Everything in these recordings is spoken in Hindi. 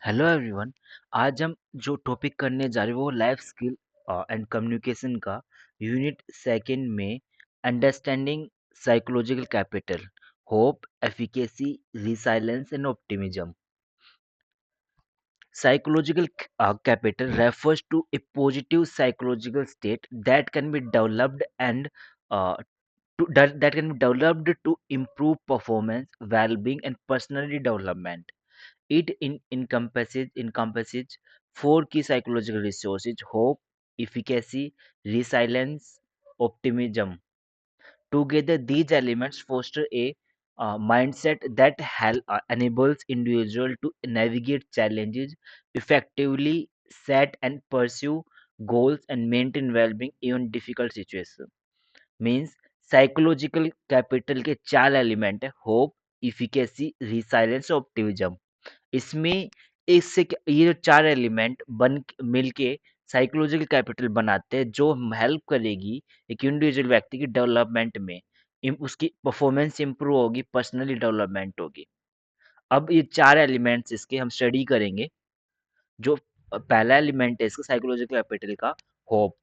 Hello everyone. आज हम जो टॉपिक करने जा रहे हैं वो लाइफ स्किल एंड कम्युनिकेशन का यूनिट सेकंड में understanding psychological capital hope efficacy resilience and optimism. Psychological capital refers to a positive psychological state that can be developed and that can be developed to improve performance, well-being, and personality development. It encompasses four key psychological resources: hope, efficacy, resilience, optimism. Together, these elements foster a mindset that enables individuals to navigate challenges effectively, set and pursue goals, and maintain well-being even difficult situations. Means psychological capital के चार एलिमेंट है: होप, इफिकेसी, रिसाइलेंस और ऑप्टिमिज्म। इसमें ये जो चार एलिमेंट बन मिलके साइकोलॉजिकल कैपिटल बनाते हैं, जो हेल्प करेगी एक इंडिविजुअल व्यक्ति की डेवलपमेंट में। उसकी परफॉर्मेंस इंप्रूव होगी, पर्सनली डेवलपमेंट होगी। अब ये चार एलिमेंट्स इसके हम स्टडी करेंगे। जो पहला एलिमेंट है इसका साइकोलॉजिकल कैपिटल का, होप।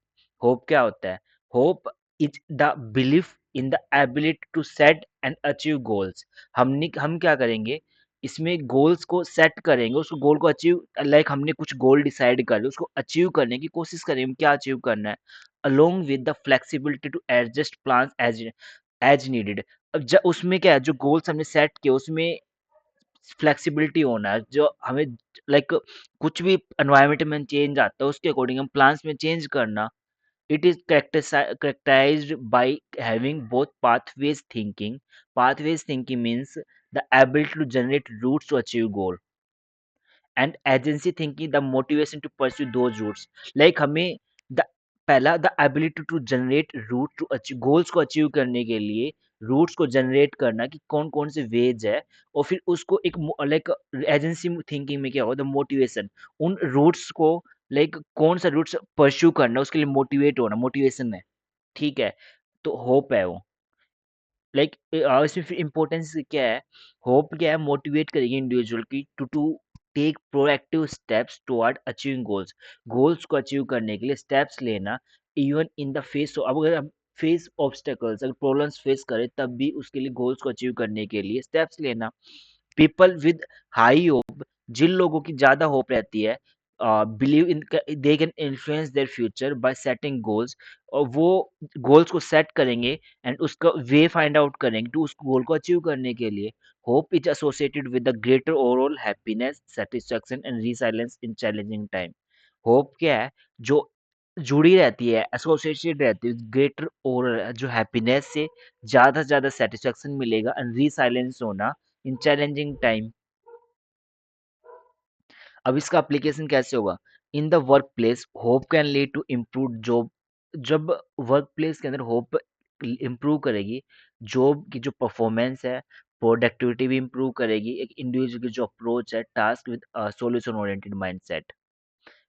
होप क्या होता है? Hope is the belief in the ability to set and achieve goals. हम क्या करेंगे, इसमें गोल्स को सेट करेंगे, उसको गोल को अचीव, लाइक हमने कुछ गोल डिसाइड कर लिया, उसको अचीव करने की कोशिश करेंगे, क्या अचीव करना है, along with the flexibility to adjust plan as as needed. अब उसमें क्या है, जो गोल्स हमने सेट किए उसमें फ्लेक्सिबिलिटी होना है, जो हमें लाइक कुछ भी एनवायरनमेंट में चेंज आता है उसके अकॉर्डिंग हम प्लान्स में चेंज करना। It is characterized by having both pathways thinking means the ability to generate routes to achieve goal, and agency thinking the motivation to pursue those routes. Like हमें द पहला the ability to generate route to achieve goals को अचीव करने के लिए रूट्स को जनरेट करना कि कौन कौन से वेज है, और फिर उसको एक लाइक एजेंसी थिंकिंग में क्या होगा, द मोटिवेशन, उन रूट्स को लाइक कौन सा रूट्स परस्यू करना उसके लिए मोटिवेट होना, मोटिवेशन है। ठीक है, तो होप है वो। लाइक इसमें फिर इम्पोर्टेंस क्या है, होप क्या है, मोटिवेट करेगी इंडिविजुअल की to to take proactive steps toward achieving goals. Goals को अचीव करने के लिए स्टेप्स लेना, इवन इन द फेस, अब अगर हम फेस ऑब्स्टेकल्स, अगर प्रॉब्लम्स फेस करें तब भी उसके लिए गोल्स को अचीव करने के लिए स्टेप्स लेना। पीपल विद हाई होप, जिन लोगों की ज़्यादा होप रहती है, believe in, they can influence their future bye setting goals, और वो गोल्स को सेट करेंगे एंड उसका वे फाइंड आउट करेंगे तो उस गोल को अचीव करने के लिए। Hope is associated with the greater overall happiness, satisfaction and resilience in challenging time. Hope क्या है, जो जुड़ी रहती है, एसोसिएटेड रहती है ग्रेटर ओवरऑल, जो हैप्पीनेस से ज़्यादा सेटिस्फैक्शन मिलेगा एंड रिसाइलेंस होना इन चैलेंजिंग टाइम। अब इसका एप्लीकेशन कैसे होगा? In the work place hope can lead to improve job. जब वर्क प्लेस के अंदर होप इम्प्रूव करेगी, जॉब की जो परफॉर्मेंस है, प्रोडक्टिविटी भी इम्प्रूव करेगी, एक इंडिविजुअल की जो अप्रोच है, task with solution oriented mindset.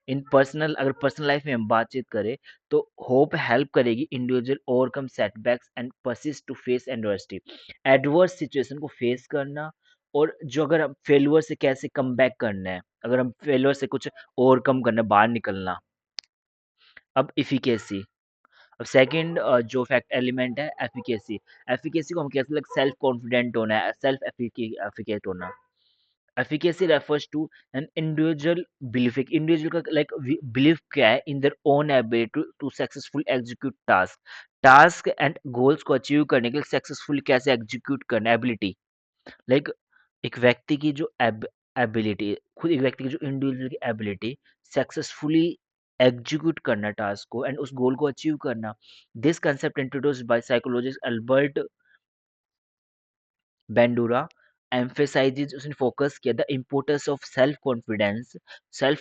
In personal, अगर पर्सनल लाइफ में हम बातचीत करें तो होप हेल्प करेगी individual overcome setbacks and persist to face adversity. Adverse situation को फेस करना, और जो अगर हम फेल्यूर से कैसे कम बैक करना है, अगर हम फेल्यूर से कुछ ओवरकम करना है, बाहर निकलना। अब इफिकेसी, अब सेकंड जो फैक्ट एलिमेंट है एफिकेसी। एफिकेसी को हम कैसे, लाइक सेल्फ कॉन्फिडेंट होना है, सेल्फ एफिकेट होना। efficacy refers to an individual belief, एक individual का like belief क्या है in their own ability to successfully execute task and goals को achieve करने के लिए successfully कैसे execute करना, ability, like एक व्यक्ति की जो एबिलिटी, खुद एक व्यक्ति की जो इंडिविजुअल की एबिलिटी सक्सेसफुली एग्जीक्यूट करना टास्क को एंड उस गोल को अचीव करना। This concept introduced by psychologist Albert Bandura emphasises, उसने फोकस किया the importance of self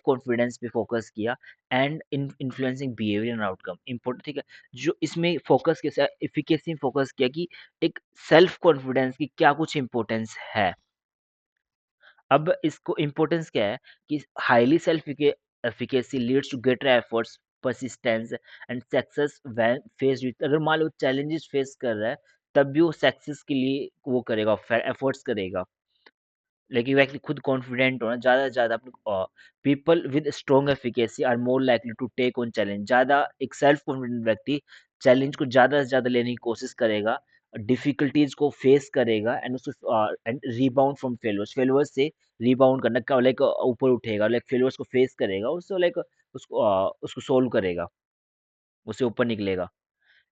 confidence पे फोकस किया and influencing behaviour and outcome important. ठीक है, जो इसमें फोकस किया, इफिकेसी में फोकस किया कि एक सेल्फ कॉन्फिडेंस की क्या कुछ इम्पोर्टेंस है। अब इसको इम्पोर्टेंस क्या है कि highly self efficacy leads to greater efforts, persistence and success when faced with, अगर मान लो चैलेंजेस फेस कर रहा है तब भी वो सक्सेस के लिए वो करेगा, एफर्ट्स करेगा। लाइक एग्जैक्टली खुद कॉन्फिडेंट होना ज़्यादा से ज़्यादा अपने people with strong efficacy are more likely to take on challenge. ज़्यादा एक सेल्फ कॉन्फिडेंट व्यक्ति चैलेंज को ज़्यादा से ज़्यादा लेने की कोशिश करेगा, डिफिकल्टीज को फेस करेगा एंड उसको and rebound from failures, failures से रिबाउंड करना का लाइक ऊपर उठेगा, लाइक फेलियर्स को फेस करेगा, उसको लाइक उसको सोल्व करेगा, उससे ऊपर निकलेगा।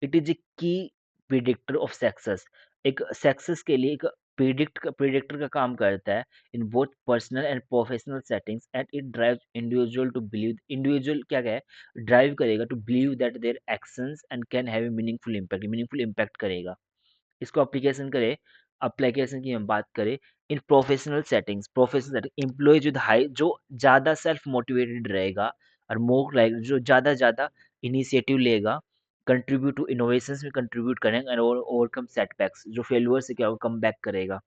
It is a key predictor of success. एक सक्सेस के लिए एक प्रिडिक्टर का काम करता है in both personal and professional settings and it drive individual to believe, individual क्या क्या है ड्राइव करेगा to believe that their actions and can have a meaningful impact करेगा। इसको एप्लीकेशन करें, एप्लीकेशन की हम बात करें in professional setting employees with high जो ज़्यादा सेल्फ मोटिवेटेड रहेगा और मोर लाइक जो ज़्यादा ज़्यादा इनिशिएटिव लेगा, कंट्रीब्यूट टू इनोवेशंस में कंट्रीब्यूट करेंगे और ओवरकम सेटबैक्स, जो फेलियर से क्या होगा कम बैक करेगा।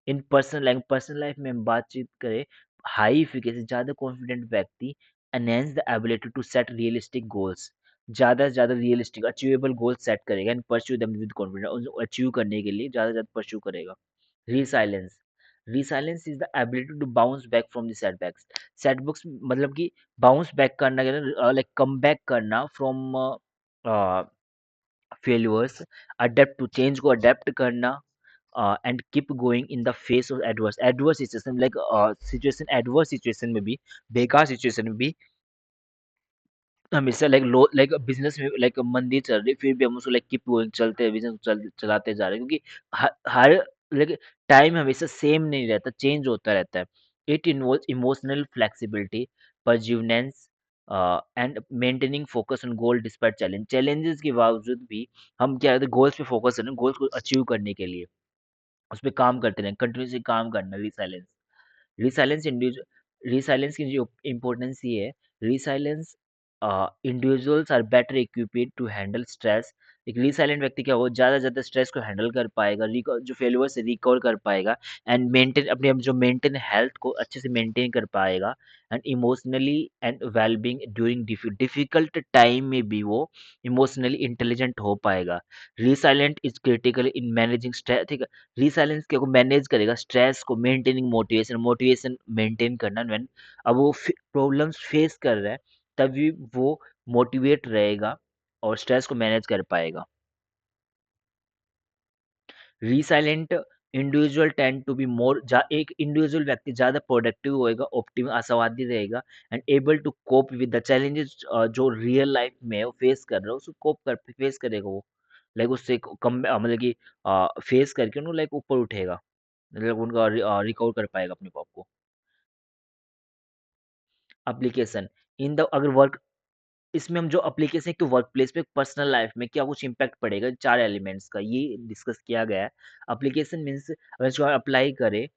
इन पर्सनल लाइफ में हम बातचीत करें, हाई इफिकेसी ज़्यादा कॉन्फिडेंट व्यक्ति enhance the ability to set realistic goals, ज़्यादा से ज़्यादा रियलिस्टिक अचीवेबल गोल्स सेट करेगा and pursue them with confidence, उनको अचीव करने के लिए ज़्यादा से ज़्यादा परस्यू करेगा। Resilience, resilience is the ability to bounce back from the setbacks. Setbacks मतलब कि बाउंस बैक करना, लाइक कम बैक करना from failures, adapt to change को अडेप्ट करना and keep going in the face of adverse adverse situation, like situation adverse situation में भी, बेकार सिचुएशन में भी हमेशा लाइक लो लाइक बिजनेस में लाइक मंदी चल रही है, फिर भी हम उसको लाइक कीप गोइंग चलते हैं, बिजनेस चलाते जा रहे हैं, क्योंकि हर लाइक टाइम हमेशा सेम नहीं रहता, चेंज होता रहता है। It involve emotional flexibility, perseverance and maintaining focus on goal despite challenges के बावजूद भी हम क्या है गोल्स पे फोकस करें, गोल्स को अचीव करने के लिए उस पे काम करते रहें, कंटिन्यूसली काम करना, रिसाइलेंस। रिसाइलेंस इंडिविजुअल रिसाइलेंस की जो इम्पोर्टेंस ये है, resilience individuals are better equipped to handle stress. एक रिसाइलेंट व्यक्ति क्या वो ज़्यादा से ज़्यादा स्ट्रेस को हैंडल कर पाएगा, जो फेलियर से रिकवर कर पाएगा एंड मेंटेन अपने जो मेंटेन हेल्थ को अच्छे से मेंटेन कर पाएगा and emotionally and wellbeing during difficult time में भी वो इमोशनली इंटेलिजेंट हो पाएगा। Resilient is critical in managing stress, ठीक है। रिसाइलेंस क्या को मैनेज करेगा स्ट्रेस को, मेंटेनिंग मोटिवेशन मेंटेन करना व्हेन अब वो प्रॉब्लम्स फेस कर रहा है, तभी वो मोटिवेट रहेगा और स्ट्रेस को मैनेज कर पाएगा। Resilient individual tend to be more, एक इंडिविजुअल व्यक्ति ज़्यादा प्रोडक्टिव होएगा, ऑप्टिम आशावादी रहेगा and able to cope with the challenges जो रियल लाइफ में वो फेस कर रहा है, उसको कोप कर फेस करेगा वो, लाइक उससे कम मतलब कि फेस करके उन्होंने लाइक ऊपर उठेगा, मतलब उनका रिकवर कर पाएगा अपने आप को। एप्लीकेशन इन द अगर वर्क, इसमें हम जो एप्लीकेशन एक तो वर्क प्लेस पे पर्सनल लाइफ में क्या कुछ इम्पैक्ट पड़ेगा, चार एलिमेंट्स का ये डिस्कस किया गया है। एप्लीकेशन मीन्स अगर इसको अप्लाई करें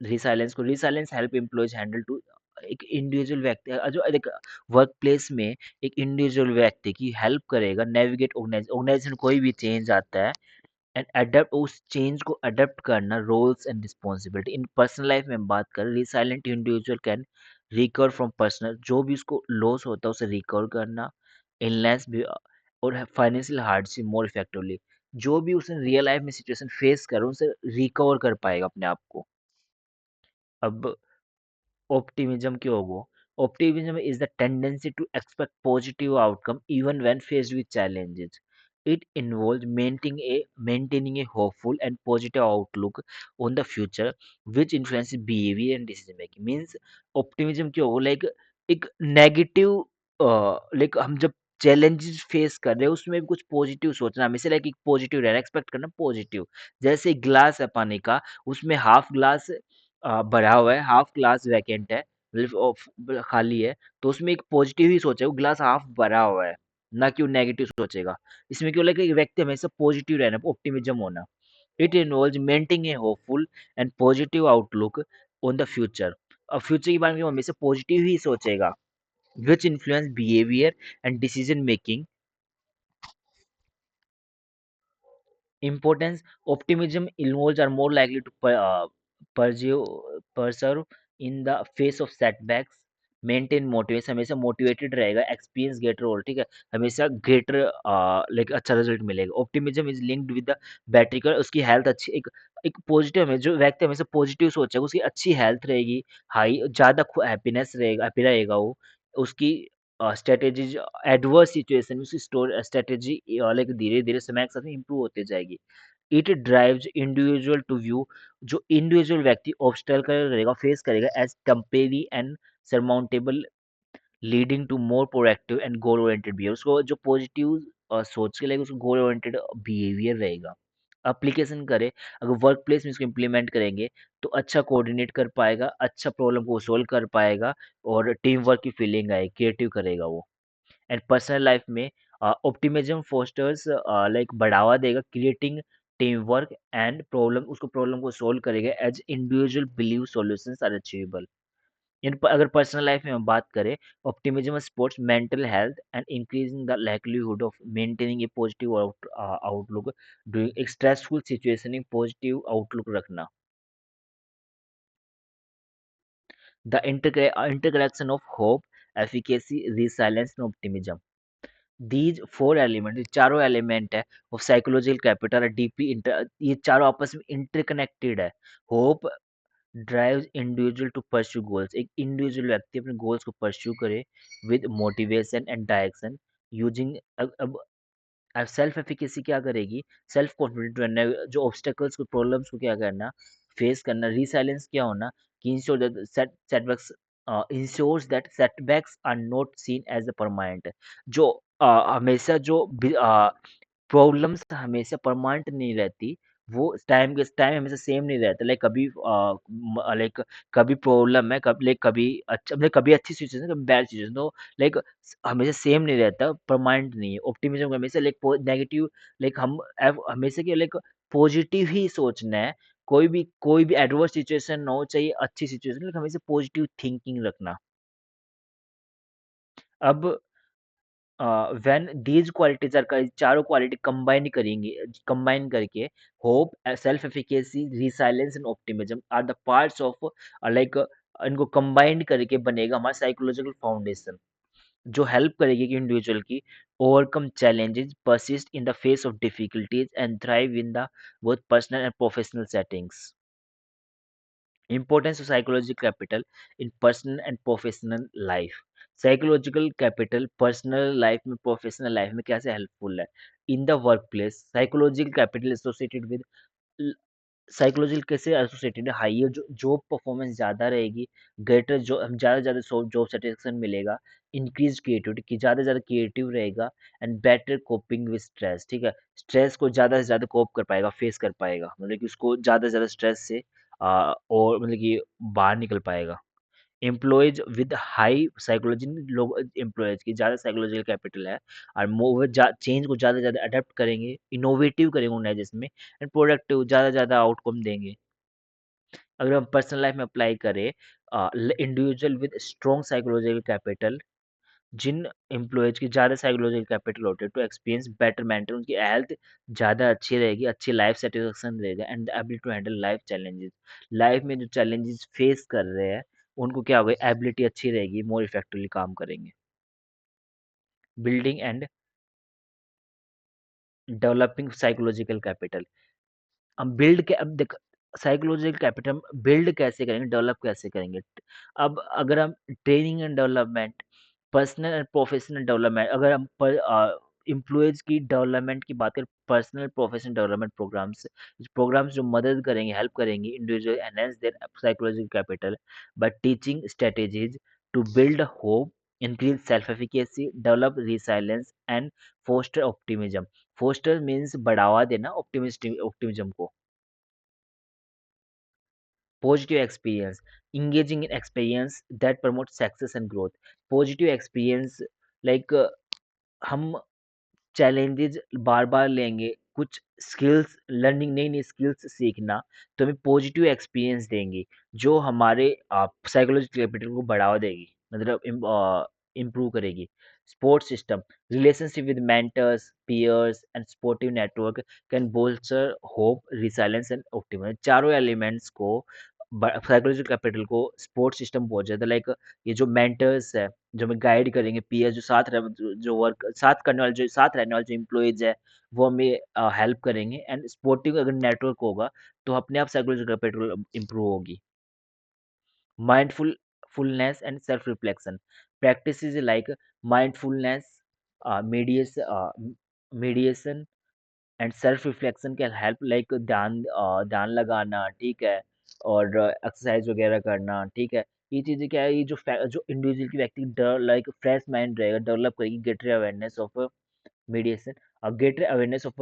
रिसाइलेंस को, resilience help employees handle to, एक इंडिविजुअल व्यक्ति जो एक वर्क प्लेस में एक इंडिविजुअल व्यक्ति की हेल्प करेगा नेविगेट ऑर्गेनाइजेशन, कोई भी चेंज आता है एंड अडेप्ट, उस चेंज को अडेप्ट करना, roles and responsibility. In personal life में हम बात करें, resilient individual can recover from personal, जो भी उसको लॉस होता है उसे रिकवर करना, इलनेस भी और फाइनेंशियल हार्डशिप मोर इफेक्टिवली, जो भी उसने रियल लाइफ में सिचुएशन फेस कर उनसे रिकवर कर पाएगा अपने आप को। अब ऑप्टिमिज्म क्या होगा? Optimism is the tendency to expect positive outcome even when faced with challenges. It involves maintaining a hopeful and positive outlook on the future, which influences behavior and decision making. Means optimism क्या होगा? Like एक negative like हम जब challenges फेस कर रहे हैं उसमें भी कुछ पॉजिटिव सोचना, हमेशा लाइक एक पॉजिटिव रहना, एक्सपेक्ट करना पॉजिटिव। जैसे एक ग्लास है पानी का, उसमें हाफ ग्लास भरा हुआ है, हाफ ग्लास वैकेंट है, मतलब खाली है, तो उसमें एक पॉजिटिव ही सोचेगा, वो ग्लास हाफ भरा हुआ है, ना कि वो नेगेटिव सोचेगा। इसमें क्या होगा कि एक व्यक्ति हमेशा पॉजिटिव रहना, ऑप्टिमिज्म होना। It involves maintaining A hopeful and positive outlook on the future. अब फ्यूचर के बारे में वो हमेशा पॉजिटिव ही सोचेगा, which influence behaviour and decision making. Importance, optimism involves are more likely to pursue, persevere in the face of setbacks, maintain motivation, हमेशा मोटिवेटेड रहेगा, एक्सपीरियंस ग्रेटर और, ठीक है, हमेशा ग्रेटर लाइक अच्छा रिजल्ट मिलेगा। Optimism is linked with the battery का, उसकी हेल्थ अच्छी, एक एक पॉजिटिव में जो व्यक्ति हमेशा पॉजिटिव सोचेगा, उसकी अच्छी हेल्थ रहेगी, हाई ज़्यादा हैप्पीनेस रहेगा, हैप्पी रहेगा वो। उसकी स्ट्रैटेजीज़ एडवर्स सिचुएशन में उसकी स्ट्रैटेजी लाइक धीरे-धीरे समय के साथ इम्प्रूव होती जाएगी। It drives individual to view, जो इंडिविजुअल व्यक्ति ऑब्स्टेकल करेगा, फेस करेगा as temporary and surmountable, leading to more proactive and goal oriented behaviour. उसको जो पॉजिटिव सोच के लिए उसको गोल ओरिएंटेड बिहेवियर रहेगा। एप्लीकेशन करें, अगर वर्क प्लेस में इसको इम्प्लीमेंट करेंगे तो अच्छा कोऑर्डिनेट कर पाएगा, अच्छा प्रॉब्लम को सॉल्व कर पाएगा और टीम वर्क की फीलिंग आए, क्रिएटिव करेगा वो। एंड पर्सनल लाइफ में ऑप्टिमिज्म फोस्टर्स लाइक बढ़ावा देगा, creating team work and problem को सॉल्व करेगा as individual believe solutions are achievable. अगर पर्सनल लाइफ में हम बात करें, optimism supports mental health and increasing the likelihood of maintaining a positive outlook during एक स्ट्रेसफुल सिचुएशन में पॉजिटिव आउटलुक रखना। The interconnection of hope, efficacy, resilience and optimism, these four element, ये चारों एलिमेंट है ऑफ साइकोलॉजिकल कैपिटल है डीपली इंटर, ये चारों आपस में इंटरकनेक्टेड है। Hope drives individual to pursue goals, एक इंडिविजुअल व्यक्ति अपने गोल्स को परस्यू करे with motivation and direction using. अब सेल्फ एफिकेसी क्या करेगी, सेल्फ कॉन्फिडेंट रहना, जो ऑब्स्टेकल्स को प्रॉब्लम्स को क्या करना, फेस करना। रिसाइलेंस क्या होना कि ensure that setbacks, ensures that setbacks are not seen as a permanent, जो हमेशा जो प्रॉब्लम्स हमेशा परमानेंट नहीं रहती, वो टाइम हमेशा सेम नहीं रहता। लाइक कभी लाइक कभी प्रॉब्लम है, कभी लाइक कभी अच्छा, मतलब कभी अच्छी सिचुएशन, कभी बैड सिचुएशन, तो लाइक हमेशा सेम नहीं रहता, परमानेंट नहीं है। ऑप्टिमिज्म का हमेशा लाइक नेगेटिव, लाइक हम हमेशा क्या लाइक पॉजिटिव ही सोचना है। कोई भी एडवर्स सिचुएशन ना हो, चाहिए अच्छी सिचुएशन, लेकिन हमेशा पॉजिटिव थिंकिंग रखना। अब व्हेन दीज क्वालिटीज आर, चारों क्वालिटी कंबाइन करेंगे, कंबाइन करके hope, self efficacy, resilience and optimism are the parts of like, इनको कंबाइन करके बनेगा हमारा साइकोलॉजिकल फाउंडेशन, जो हेल्प करेगी कि इंडिविजुअल की overcome challenges, persist in the face of difficulties and thrive in the both personal and professional settings. Importance of psychological capital in personal and professional life. Psychological capital personal life में, प्रोफेशनल लाइफ में कैसे हेल्पफुल है? इन the work place, psychological capital associated with, psychological कैसे एसोसिएटेड है, हाइयर जो जॉब परफॉर्मेंस ज़्यादा रहेगी, ग्रेटर जो हम ज़्यादा से ज़्यादा जॉब सेटिस्फेक्शन मिलेगा, इंक्रीज क्रिएटिविटी की, ज़्यादा से ज़्यादा क्रिएटिव रहेगा and better coping with stress, ठीक है? स्ट्रेस को ज़्यादा से ज़्यादा कोप कर पाएगा, फेस कर पाएगा, मतलब कि उसको ज़्यादा से ज़्यादा स्ट्रेस से और मतलब कि बाहर निकल पाएगा। एम्प्लॉइज विद हाई साइकोलॉजी, लोग एम्प्लॉइज की ज़्यादा साइकोलॉजिकल कैपिटल है और मोर चेंज को ज़्यादा से ज़्यादा अडेप्ट करेंगे, इनोवेटिव करेंगे ऑर्गेनाइजेशन में एंड प्रोडक्टिव, ज़्यादा से ज़्यादा आउटकम देंगे। अगर हम पर्सनल लाइफ में अप्लाई करें, individual with strong psychological capital, जिन एम्प्लॉइज की ज़्यादा साइकोलॉजिकल कैपिटल होते हैं टू एक्सपीरियंस बेटर मेंटल, उनकी हेल्थ ज़्यादा अच्छी रहेगी, अच्छी लाइफ सेटिस्फेक्शन रहेगा and ability to handle life challenges, life में जो चैलेंजेस फेस कर रहे हैं उनको क्या होगा, एबिलिटी अच्छी रहेगी, मोर इफेक्टिवली काम करेंगे। Building and developing psychological capital, हम बिल्ड के अब देख, साइकोलॉजिकल कैपिटल हम बिल्ड कैसे करेंगे, डेवलप कैसे करेंगे? अब अगर हम training and development, personal and professional development, अगर हम एम्प्लॉइज की डेवलपमेंट की बात करें, पर्सनल प्रोफेशनल डेवलपमेंट प्रोग्राम्स जो मदद करेंगे, हेल्प करेंगे individual enhance their psychological capital by teaching strategies to build hope, increase self efficacy, develop resilience and foster optimism. Foster means बढ़ावा देना, ऑप्टिमिज्म को। Positive experience, engaging in experience that promote success and growth. Positive experience, like हम चैलेंजेस बार-बार लेंगे, कुछ स्किल्स लर्निंग, नई-नई स्किल्स सीखना, तो हमें पॉजिटिव एक्सपीरियंस देंगी, जो हमारे साइकोलॉजिकल कैपिटल को बढ़ावा देगी, मतलब इम्प्रूव करेगी। Support system, relationship with mentors, peers and supportive network can bolster hope, resilience and optimism. चारों एलिमेंट्स को साइकोलॉजिकल कैपिटल को सपोर्ट सिस्टम बहुत ज़्यादा, लाइक ये जो मेंटर्स है, जो हमें गाइड करेंगे, पीएस जो साथ रह जो वर्क साथ करने वाले, जो साथ रहने वाले जो एम्प्लॉइज़ है, वो हमें हेल्प करेंगे, एंड सपोर्टिव अगर नेटवर्क होगा, तो अपने आप साइकोलॉजिकल कैपिटल इम्प्रूव होगी। Mindfulness and self-reflection. Practices like mindfulness, mediation and self reflection can help, like ध्यान लगाना, ठीक है, और एक्सरसाइज वगैरह करना, ठीक है। ये चीज़ें क्या है, ये जो इंडिविजुअल की व्यक्ति लाइक फ्रेश माइंड रहेगा, डेवलप करेगी greater awareness of mediation, a greater awareness of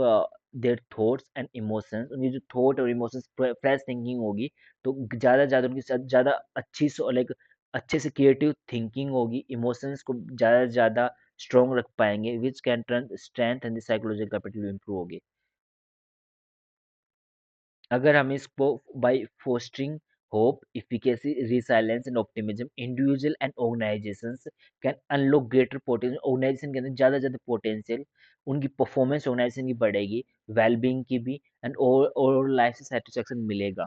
their thoughts and emotions। उनकी जो थॉट और इमोशंस फ्रेश थिंकिंग होगी, तो ज़्यादा ज़्यादा उनके साथ ज़्यादा अच्छी लाइक अच्छे से क्रिएटिव थिंकिंग होगी, इमोशंस को ज़्यादा से ज़्यादा स्ट्रॉन्ग रख पाएंगे, which can turn strength and psychological capital improve होगी। अगर हम इसको by fostering hope, efficacy, resilience and optimism, individual and organizations can unlock greater potential. Organization के अंदर ज़्यादा ज़्यादा पोटेंशियल, उनकी परफॉर्मेंस ऑर्गेनाइजेशन की बढ़ेगी, वेलबींग की भी, एंड ओवरऑल लाइफ से सेटिस्फेक्शन मिलेगा।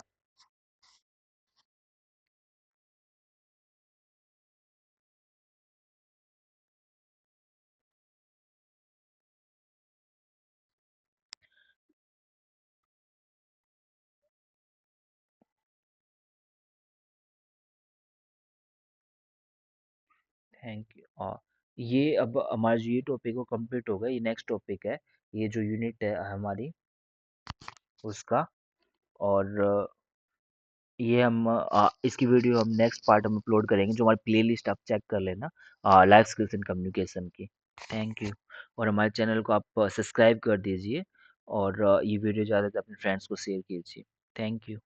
Thank you. ये अब हमारा जो ये टॉपिक वो कंप्लीट हो गया, ये नेक्स्ट टॉपिक है, ये जो यूनिट है हमारी उसका, और ये हम इसकी वीडियो हम नेक्स्ट पार्ट हम अपलोड करेंगे, जो हमारी प्लेलिस्ट आप चेक कर लेना, लाइफ स्किल्स एंड कम्युनिकेशन की। Thank you. और हमारे चैनल को आप सब्सक्राइब कर दीजिए, और ये वीडियो ज़्यादा से अपने फ्रेंड्स को शेयर कीजिए। Thank you.